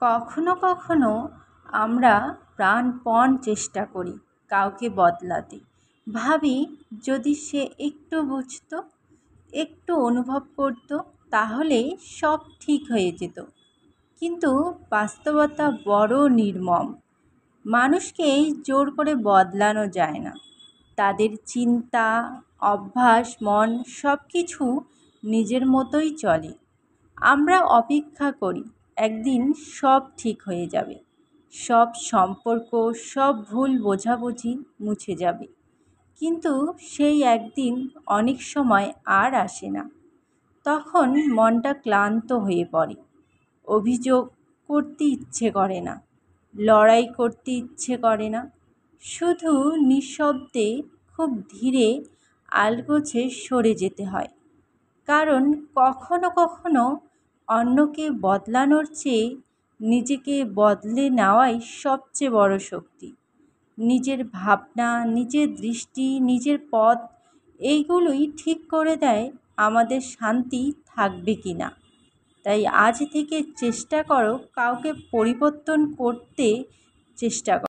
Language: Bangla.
কখনো কখনো আমরা প্রাণপণ চেষ্টা করি কাউকে বদলাতে। ভাবি যদি সে একটু বুঝতো, একটু অনুভব করতো, তাহলে সব ঠিক হয়ে যেত। কিন্তু বাস্তবতা বড় নির্মম। মানুষকে জোর করে বদলানো যায় না। তাদের চিন্তা, অভ্যাস, মন সব কিছু নিজের মতোই চলে। আমরা অপেক্ষা করি একদিন সব ঠিক হয়ে যাবে, সব সম্পর্ক, সব ভুল বোঝাবুঝি মুছে যাবে। কিন্তু সেই একদিন অনেক সময় আর আসে না। তখন মনটা ক্লান্ত হয়ে পড়ে। অভিযোগ করতে ইচ্ছে করে না, লড়াই করতে ইচ্ছে করে না। শুধু নিঃশব্দে খুব ধীরে আলগোছে সরে যেতে হয়। কারণ কখনো কখনো অন্যকে বদলানোর চেয়ে নিজেকে বদলে নেওয়াই সবচেয়ে বড় শক্তি। নিজের ভাবনা, নিজের দৃষ্টি, নিজের পথ, এইগুলোই ঠিক করে দেয় আমাদের শান্তি থাকবে কি না। তাই আজ থেকে চেষ্টা করো কাউকে পরিবর্তন করতে চেষ্টা করো।